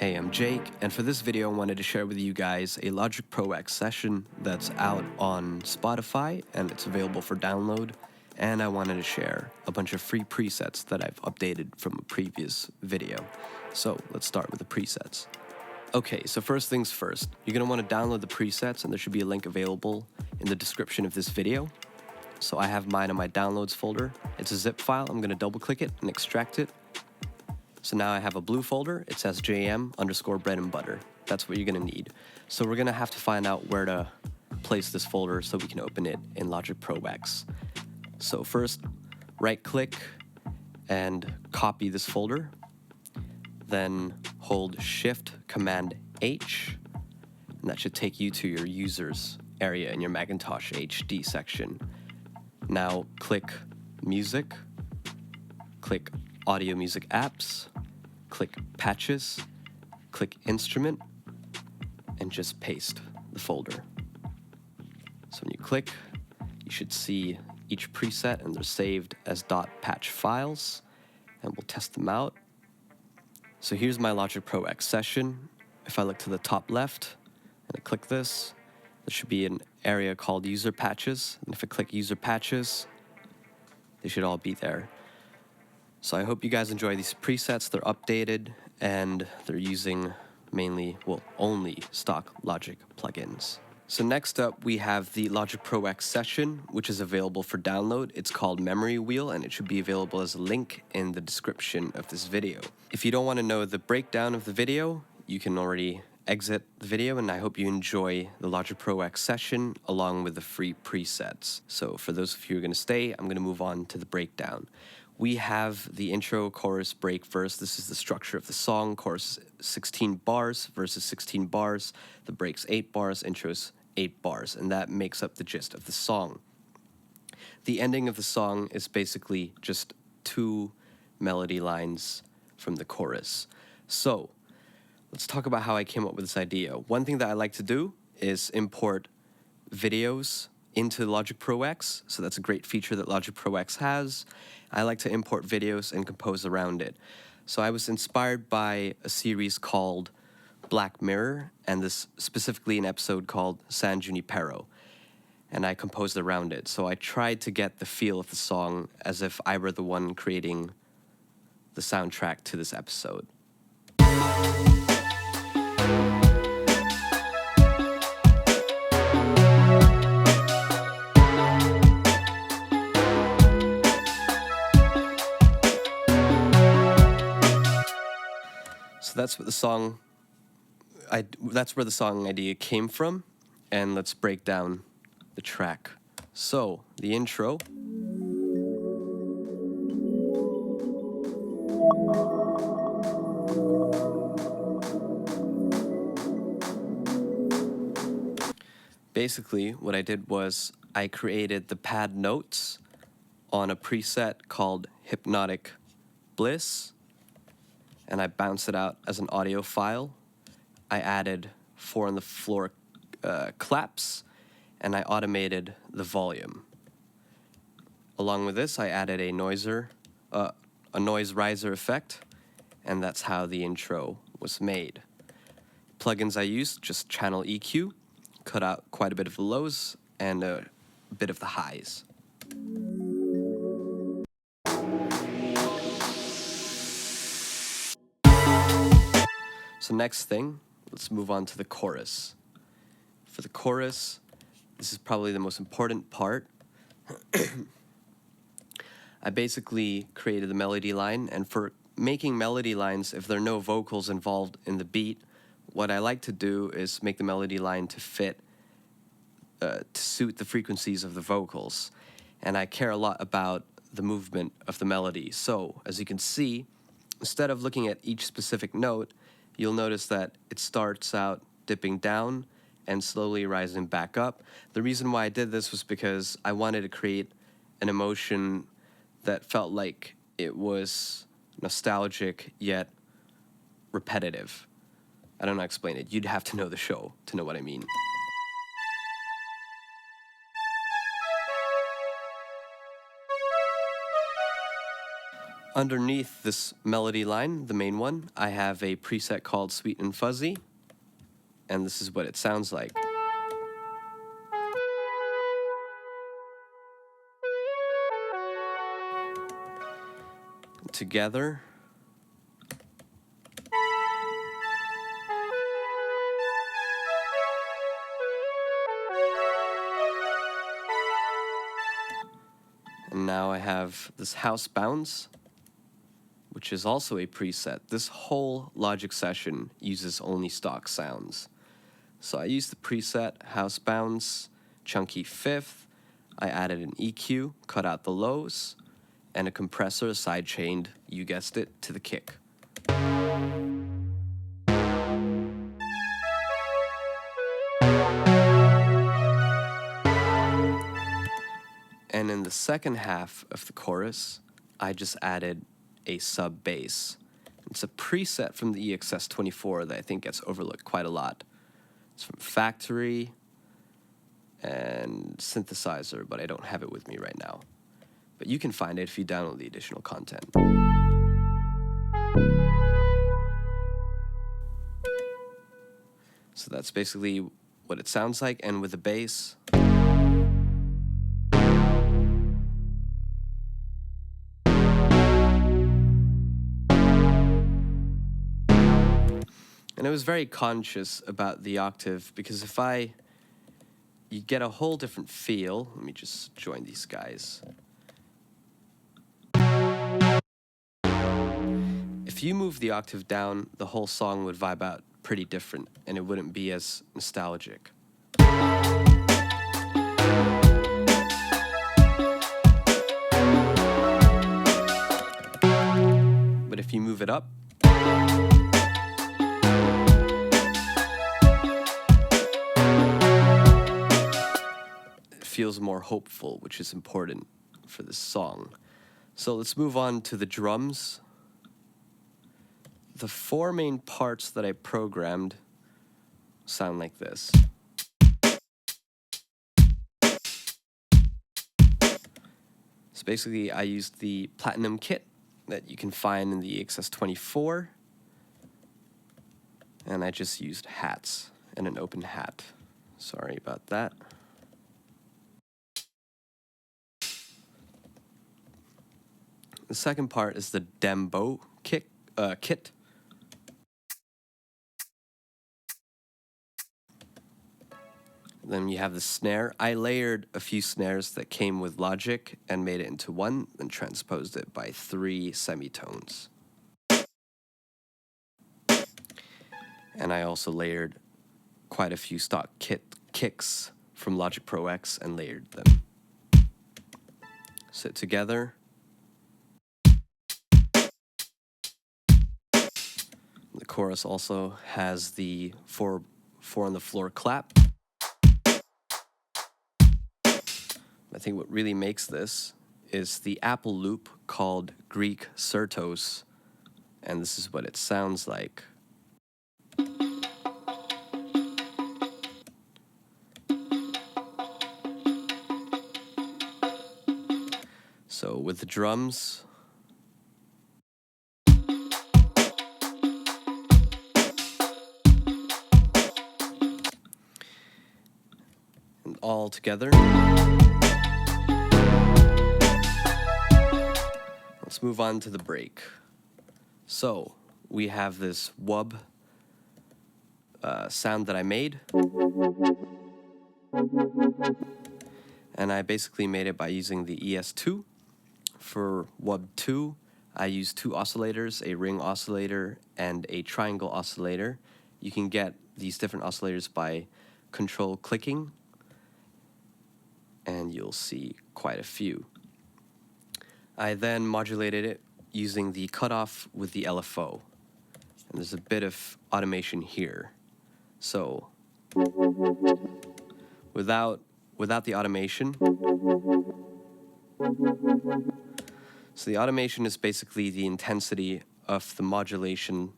Hey, I'm Jake, and for this video I wanted to share with you guys a Logic Pro X session that's out on Spotify and it's available for download, and I wanted to share a bunch of free presets that I've updated from a previous video. So let's start with the presets. Okay, so first things first, you're going to want to download the presets, and there should be a link available in the description of this video. So I have mine in my downloads folder. It's a zip file. I'm going to double click it and extract it. So now I have a blue folder. It says jm_bread and butter. That's what you're going to need. So we're going to have to find out where to place this folder so we can open it in Logic Pro X. So first, right click and copy this folder. Then hold Shift Command H, and that should take you to your users area in your Macintosh HD section. Now click Music, click Audio Music Apps, click Patches, click Instrument, and just paste the folder. So when you click, you should see each preset, and they're saved as .patch files, and we'll test them out. So here's my Logic Pro X session. If I look to the top left and I click this, there should be an area called User Patches, and if I click User Patches, they should all be there. So I hope you guys enjoy these presets. They're updated and they're using only stock Logic plugins. So next up, we have the Logic Pro X session, which is available for download. It's called Memory Wheel, and it should be available as a link in the description of this video. If you don't want to know the breakdown of the video, you can already exit the video, and I hope you enjoy the Logic Pro X session along with the free presets. So for those of you who are going to stay, I'm going to move on to the breakdown. We have the intro, chorus, break, verse. This is the structure of the song. Chorus 16 bars, verses 16 bars, the breaks 8 bars, intros 8 bars, and that makes up the gist of the song. The ending of the song is basically just 2 melody lines from the chorus. So let's talk about how I came up with this idea. One thing that I like to do is import videos into Logic Pro X, so that's a great feature that Logic Pro X has. I like to import videos and compose around it. So I was inspired by a series called Black Mirror, and this specifically an episode called San Junipero, and I composed around it. So I tried to get the feel of the song as if I were the one creating the soundtrack to this episode. So that's where the song idea came from, and let's break down the track. So the intro. Basically, what I did was I created the pad notes on a preset called Hypnotic Bliss, and I bounced it out as an audio file. I added 4 on the floor claps, and I automated the volume. Along with this, I added a noise riser effect, and that's how the intro was made. Plugins I used, just channel EQ, cut out quite a bit of the lows and a bit of the highs. So next thing, let's move on to the chorus. For the chorus, this is probably the most important part. I basically created the melody line, and for making melody lines, if there are no vocals involved in the beat, what I like to do is make the melody line to fit, to suit the frequencies of the vocals. And I care a lot about the movement of the melody. So, as you can see, instead of looking at each specific note, you'll notice that it starts out dipping down and slowly rising back up. The reason why I did this was because I wanted to create an emotion that felt like it was nostalgic yet repetitive. I don't know how to explain it. You'd have to know the show to know what I mean. Underneath this melody line, the main one, I have a preset called Sweet and Fuzzy, and this is what it sounds like. Together. And now I have this house bounce, which is also a preset. This whole Logic session uses only stock sounds. So I used the preset house bounce, chunky fifth. I added an EQ, cut out the lows, and a compressor sidechained, you guessed it, to the kick. And in the second half of the chorus, I just added a sub bass. It's a preset from the EXS24 that I think gets overlooked quite a lot. It's from Factory and Synthesizer, but I don't have it with me right now. But you can find it if you download the additional content. So that's basically what it sounds like, and with the bass. And I was very conscious about the octave, because if you get a whole different feel. Let me just join these guys. If you move the octave down, the whole song would vibe out pretty different, and it wouldn't be as nostalgic. But if you move it up, it feels more hopeful, which is important for this song. So let's move on to the drums. The four main parts that I programmed sound like this. So basically, I used the Platinum kit that you can find in the EXS24, and I just used hats and an open hat. Sorry about that. The second part is the Dembo kit. Then you have the snare. I layered a few snares that came with Logic and made it into one, then transposed it by 3 semitones. And I also layered quite a few stock kicks from Logic Pro X and layered them. So together. The chorus also has the four on the floor clap. I think what really makes this is the Apple loop called Greek Certos, and this is what it sounds like. So with the drums, and all together. Let's move on to the break. So we have this wub sound that I made, and I basically made it by using the ES2. For wub 2, I used 2 oscillators, a ring oscillator and a triangle oscillator. You can get these different oscillators by control clicking, and you'll see quite a few. I then modulated it using the cutoff with the LFO. And there's a bit of automation here. So without the automation, so the automation is basically the intensity of the modulation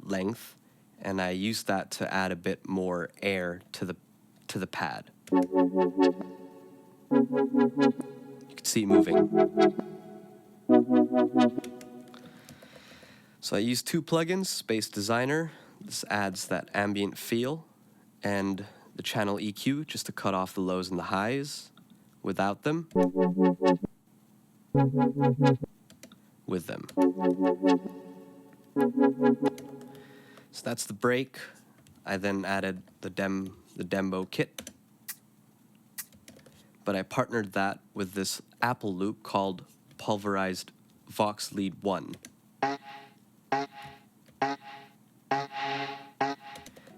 length, and I used that to add a bit more air to the pad. You can see it moving. So I use two plugins, Space Designer. This adds that ambient feel, and the channel EQ just to cut off the lows and the highs without them. With them. So that's the break. I then added the Dembo kit, but I partnered that with this Apple loop called Pulverized Vox Lead 1.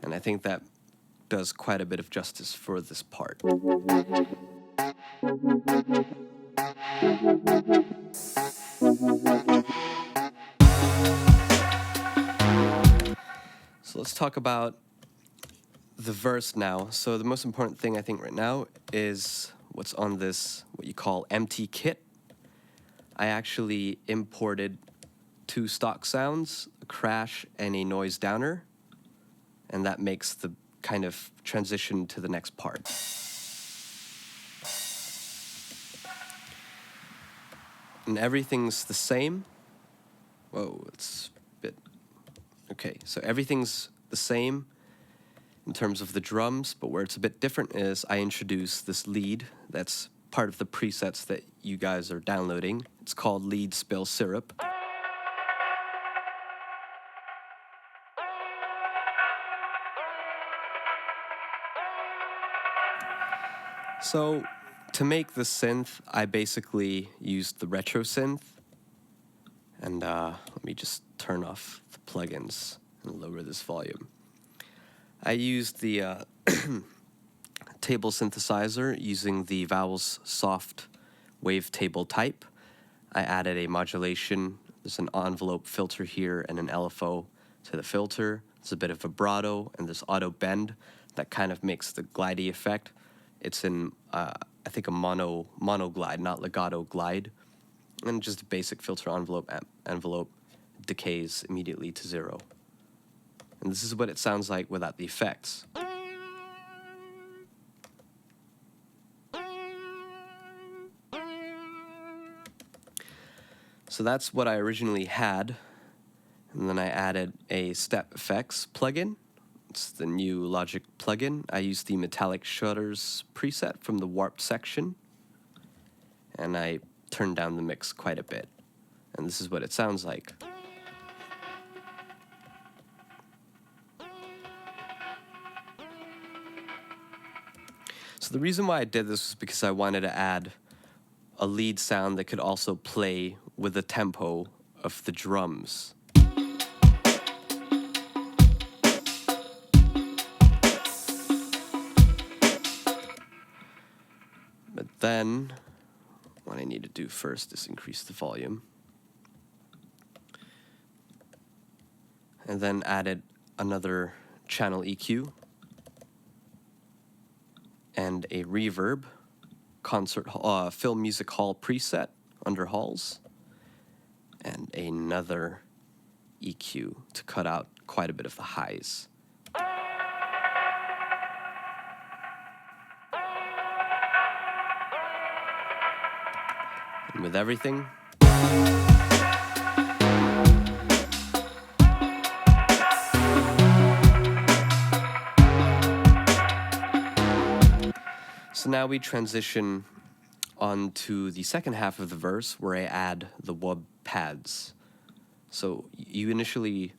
And I think that does quite a bit of justice for this part. So let's talk about the verse now. So the most important thing I think right now is what's on this, what you call empty kit. I actually imported two stock sounds, a crash and a noise downer, and that makes the kind of transition to the next part. And everything's the same. Whoa, it's a bit... Okay, so everything's the same in terms of the drums, but where it's a bit different is I introduce this lead that's part of the presets that you guys are downloading. It's called Lead Spill Syrup. So to make the synth, I basically used the retro synth. And let me just turn off the plugins and lower this volume. I used the table synthesizer using the Vowels Soft Wavetable type. I added a modulation. There's an envelope filter here and an LFO to the filter. There's a bit of vibrato and this auto bend that kind of makes the glidey effect. It's in, I think, a mono glide, not legato glide. And just a basic filter envelope decays immediately to 0. And this is what it sounds like without the effects. So that's what I originally had. And then I added a Step Effects plugin. It's the new Logic plugin. I used the Metallic Shutters preset from the Warped section. And I turned down the mix quite a bit. And this is what it sounds like. So the reason why I did this was because I wanted to add a lead sound that could also play with the tempo of the drums. But then, what I need to do first is increase the volume. And then added another channel EQ and a reverb, film music hall preset under halls, and another EQ to cut out quite a bit of the highs. And with everything, so now we transition on to the second half of the verse where I add the wub pads. So you initially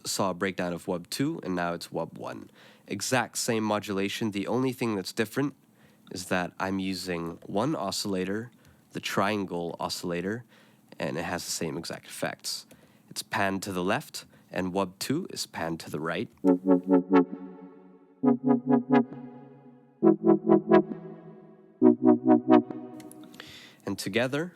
saw a breakdown of wub 2 and now it's wub 1. Exact same modulation. The only thing that's different is that I'm using one oscillator, the triangle oscillator, and it has the same exact effects. It's panned to the left and wub 2 is panned to the right. And together,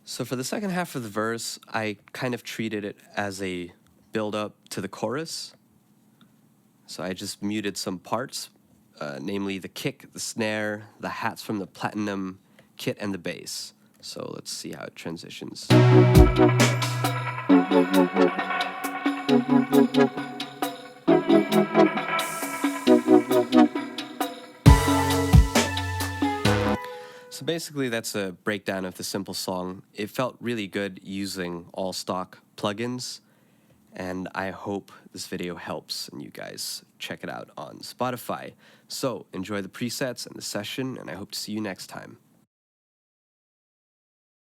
so for the second half of the verse, I kind of treated it as a build-up to the chorus. So I just muted some parts, namely the kick, the snare, the hats from the platinum kit, and the bass. So let's see how it transitions. So basically, that's a breakdown of the simple song. It felt really good using all stock plugins, and I hope this video helps and you guys check it out on Spotify. So enjoy the presets and the session, and I hope to see you next time.